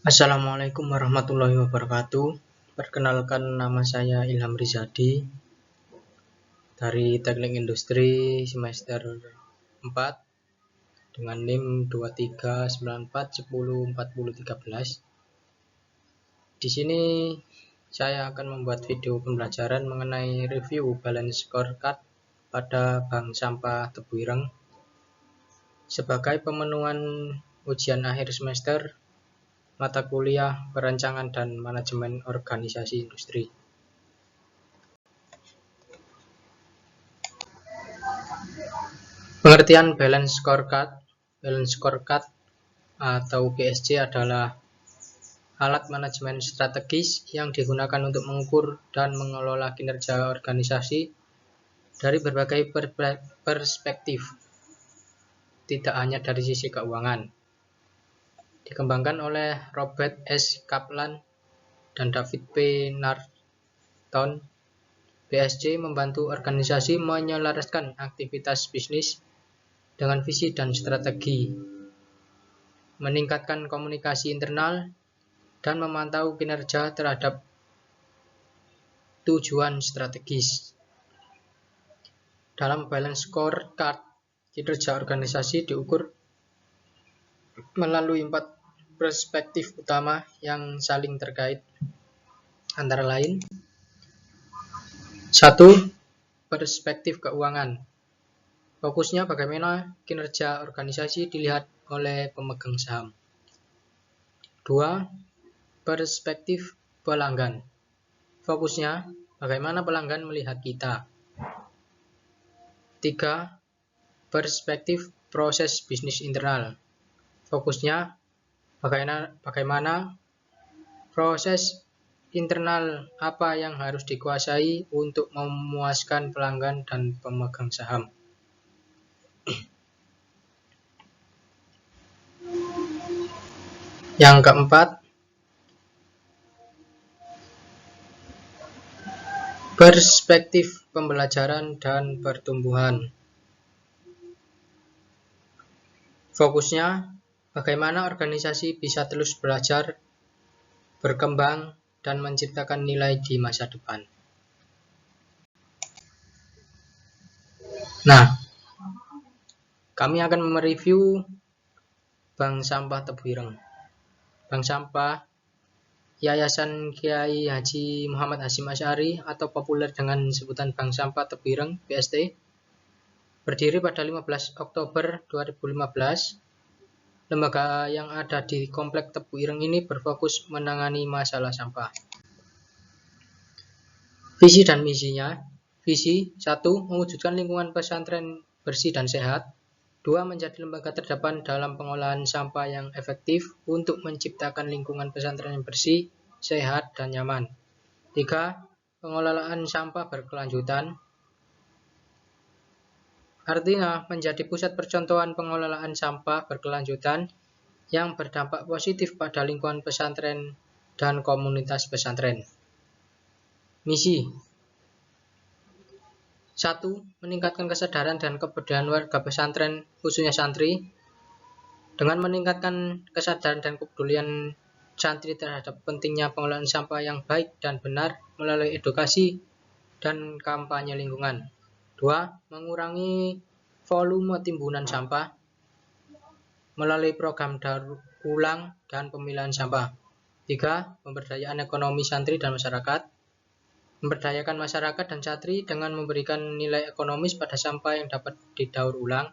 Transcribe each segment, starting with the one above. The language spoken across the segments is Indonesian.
Assalamualaikum warahmatullahi wabarakatuh. Perkenalkan, nama saya Ilham Rizadi dari Teknik Industri semester 4 dengan NIM 2394104013. Di sini saya akan membuat video pembelajaran mengenai review balance scorecard pada Bank Sampah Tebu Ireng sebagai pemenuhan ujian akhir semester mata kuliah Perancangan dan Manajemen Organisasi Industri. Pengertian balance scorecard. Balance scorecard atau BSC adalah alat manajemen strategis yang digunakan untuk mengukur dan mengelola kinerja organisasi dari berbagai perspektif, tidak hanya dari sisi keuangan. Dikembangkan oleh Robert S. Kaplan dan David P. Norton, BSC membantu organisasi menyelaraskan aktivitas bisnis dengan visi dan strategi, meningkatkan komunikasi internal, dan memantau kinerja terhadap tujuan strategis. Dalam balance scorecard, kinerja organisasi diukur melalui 4 perspektif utama yang saling terkait, antara lain: 1. Perspektif keuangan. Fokusnya bagaimana kinerja organisasi dilihat oleh pemegang saham. 2. Perspektif pelanggan. Fokusnya bagaimana pelanggan melihat kita. 3. Perspektif proses bisnis internal. Fokusnya bagaimana proses internal apa yang harus dikuasai untuk memuaskan pelanggan dan pemegang saham. Yang keempat, perspektif pembelajaran dan pertumbuhan. Fokusnya bagaimana organisasi bisa terus belajar, berkembang, dan menciptakan nilai di masa depan. Nah, kami akan mereview Bank Sampah Tebu Ireng. Bank Sampah Yayasan Kiai Haji Muhammad Hasyim Asy'ari atau populer dengan sebutan Bank Sampah Tebu Ireng (BST), berdiri pada 15 Oktober 2015. Lembaga yang ada di Komplek Tebu Ireng ini berfokus menangani masalah sampah. Visi dan misinya. Visi: 1. Mewujudkan lingkungan pesantren bersih dan sehat. 2. Menjadi lembaga terdepan dalam pengolahan sampah yang efektif untuk menciptakan lingkungan pesantren yang bersih, sehat, dan nyaman. 3. Pengelolaan sampah berkelanjutan. Artinya, menjadi pusat percontohan pengelolaan sampah berkelanjutan yang berdampak positif pada lingkungan pesantren dan komunitas pesantren. Misi: 1. Meningkatkan kesadaran dan kebudayaan warga pesantren, khususnya santri. Dengan meningkatkan kesadaran dan kepedulian santri terhadap pentingnya pengelolaan sampah yang baik dan benar melalui edukasi dan kampanye lingkungan. 2. Mengurangi volume timbunan sampah melalui program daur ulang dan pemilahan sampah. 3. Pemberdayaan ekonomi santri dan masyarakat. Memberdayakan masyarakat dan santri dengan memberikan nilai ekonomis pada sampah yang dapat didaur ulang,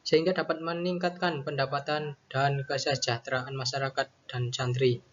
sehingga dapat meningkatkan pendapatan dan kesejahteraan masyarakat dan santri.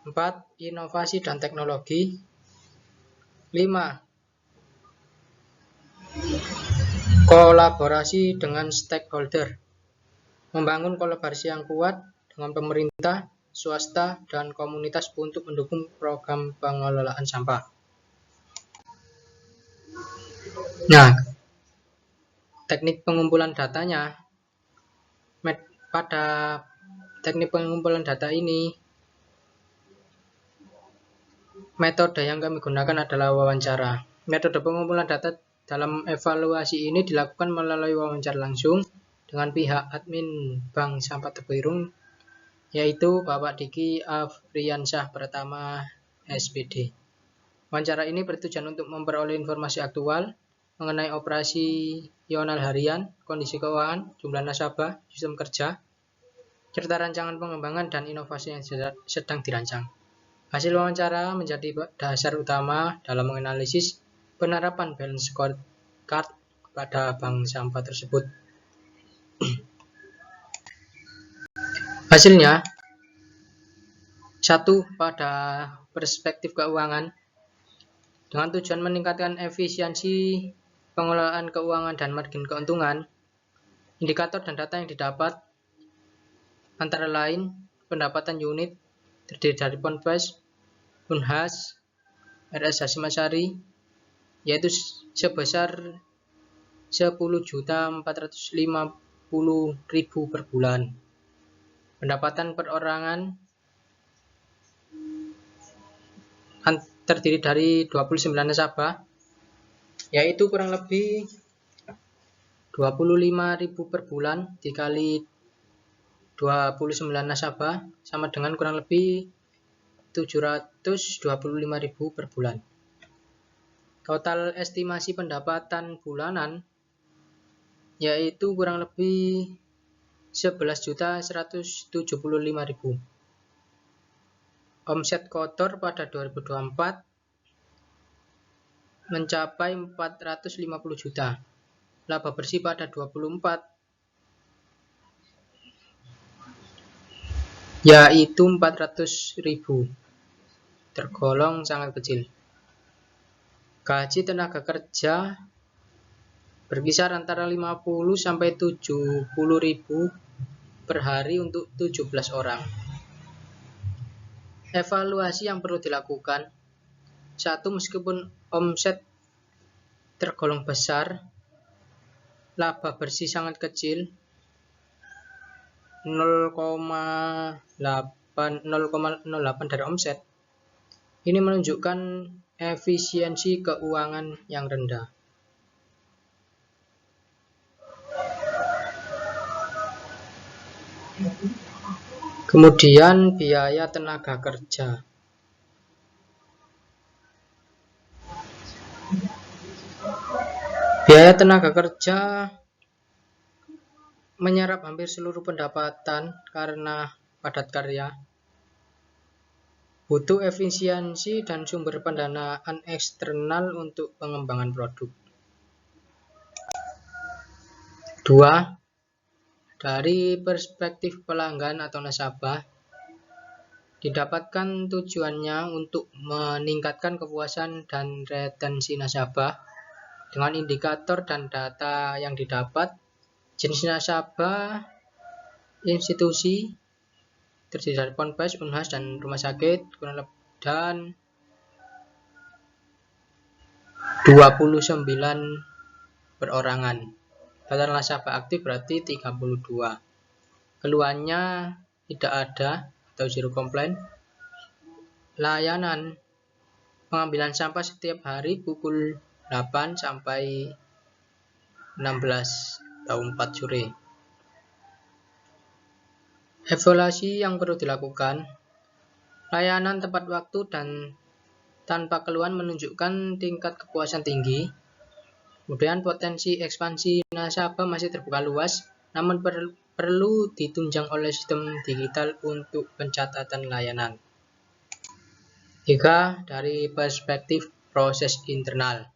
4. Inovasi dan teknologi. 5. Kolaborasi dengan stakeholder. Membangun kolaborasi yang kuat dengan pemerintah, swasta, dan komunitas untuk mendukung program pengelolaan sampah. Nah, teknik pengumpulan datanya. Pada teknik pengumpulan data ini, metode yang kami gunakan adalah wawancara. Metode pengumpulan data dalam evaluasi ini dilakukan melalui wawancara langsung dengan pihak admin Bank Sampah Tebu Ireng yaitu Bapak Diki Afriansyah Pratama, SPD. Wawancara ini bertujuan untuk memperoleh informasi aktual mengenai operasional harian, kondisi keuangan, jumlah nasabah, sistem kerja, serta rancangan pengembangan dan inovasi yang sedang dirancang. Hasil wawancara menjadi dasar utama dalam menganalisis penerapan balance scorecard pada bank sampah tersebut. Hasilnya, 1. Pada perspektif keuangan, dengan tujuan meningkatkan efisiensi pengelolaan keuangan dan margin keuntungan, indikator dan data yang didapat antara lain pendapatan unit terdiri dari Ponpes, Unhas, RS Hasyim Asyari, yaitu sebesar 10.450.000 per bulan. Pendapatan perorangan terdiri dari 29 nasabah, yaitu kurang lebih 25.000 per bulan dikali 29 nasabah sama dengan kurang lebih 725.000 per bulan. Total estimasi pendapatan bulanan yaitu kurang lebih 11.175.000. Omset kotor pada 2024 mencapai 450 juta. Laba bersih pada 2024 yaitu 400.000, tergolong sangat kecil. Gaji tenaga kerja berkisar antara 50 sampai 70.000 per hari untuk 17 orang. Evaluasi yang perlu dilakukan. 1. Meskipun omset tergolong besar, laba bersih sangat kecil, 0,08 dari omset. Ini menunjukkan efisiensi keuangan yang rendah. Kemudian biaya tenaga kerja. Biaya tenaga kerja menyerap hampir seluruh pendapatan karena padat karya. Butuh efisiensi dan sumber pendanaan eksternal untuk pengembangan produk. 2. Dari perspektif pelanggan atau nasabah, didapatkan tujuannya untuk meningkatkan kepuasan dan retensi nasabah dengan indikator dan data yang didapat, jenis nasabah, institusi, terdiri dari Ponpes, Unhas, dan rumah sakit, dan 29 perorangan. Total nasabah aktif berarti 32. Keluhannya tidak ada atau zero complaint. Layanan pengambilan sampah setiap hari pukul 8 sampai 16 atau 4 sore. Evaluasi yang perlu dilakukan. Layanan tepat waktu dan tanpa keluhan menunjukkan tingkat kepuasan tinggi. Kemudian potensi ekspansi nasabah masih terbuka luas, namun perlu ditunjang oleh sistem digital untuk pencatatan layanan. 3. Dari perspektif proses internal.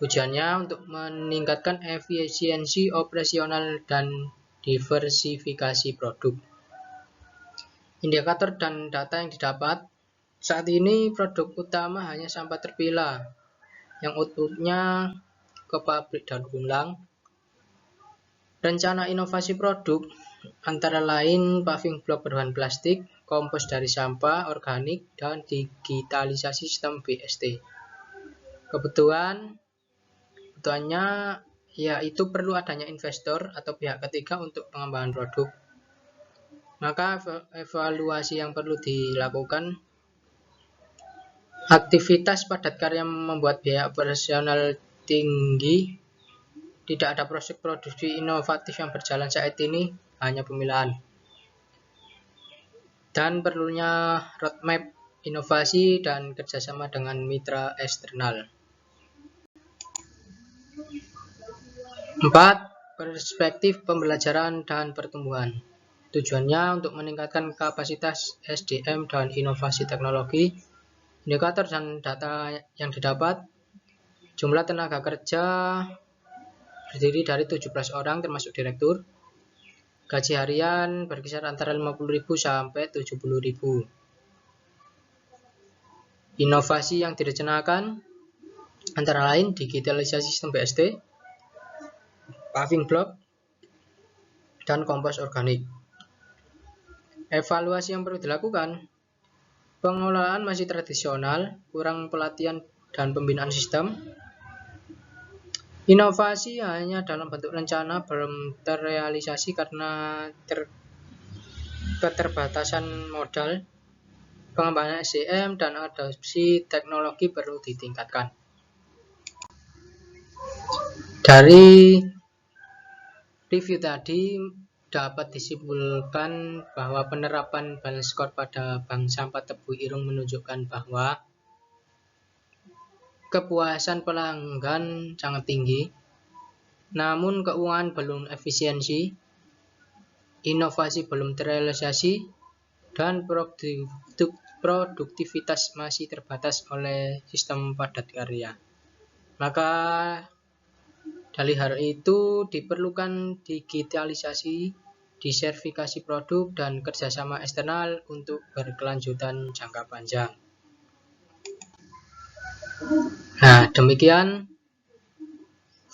Tujuannya untuk meningkatkan efisiensi operasional dan diversifikasi produk. Indikator dan data yang didapat. Saat ini produk utama hanya sampah terpilah yang outputnya ke pabrik daur ulang. Rencana inovasi produk antara lain paving block berbahan plastik, kompos dari sampah organik, dan digitalisasi sistem BST. Kebutuhannya yaitu perlu adanya investor atau pihak ketiga untuk pengembangan produk. Maka evaluasi yang perlu dilakukan. Aktivitas padat karya membuat biaya operasional tinggi, tidak ada proses produksi inovatif yang berjalan saat ini, hanya pemilahan. dan perlunya roadmap inovasi dan kerjasama dengan mitra eksternal. 4. Perspektif pembelajaran dan pertumbuhan. Tujuannya untuk meningkatkan kapasitas SDM dan inovasi teknologi. Indikator dan data yang didapat, jumlah tenaga kerja berdiri dari 17 orang termasuk direktur. Gaji harian berkisar antara 50.000 sampai 70.000. Inovasi yang direncanakan antara lain digitalisasi sistem BST, paving block, dan kompos organik. Evaluasi yang perlu dilakukan, pengelolaan masih tradisional, kurang pelatihan dan pembinaan sistem. Inovasi hanya dalam bentuk rencana, belum terrealisasi karena keterbatasan modal. Pengembangan SDM dan adopsi teknologi perlu ditingkatkan. Dari review tadi dapat disimpulkan bahwa penerapan balance score pada bank sampah Tebu Ireng menunjukkan bahwa kepuasan pelanggan sangat tinggi, namun keuangan belum efisiensi, inovasi belum terrealisasi, dan produktivitas masih terbatas oleh sistem padat karya. Maka dari hal itu diperlukan digitalisasi, disertifikasi produk, dan kerjasama eksternal untuk berkelanjutan jangka panjang. Nah, demikian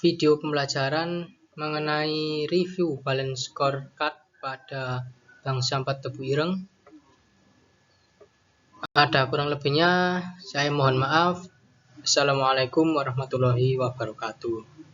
video pembelajaran mengenai review balance scorecard pada Bank Sampah Tebu Ireng. Ada kurang lebihnya, saya mohon maaf. Assalamualaikum warahmatullahi wabarakatuh.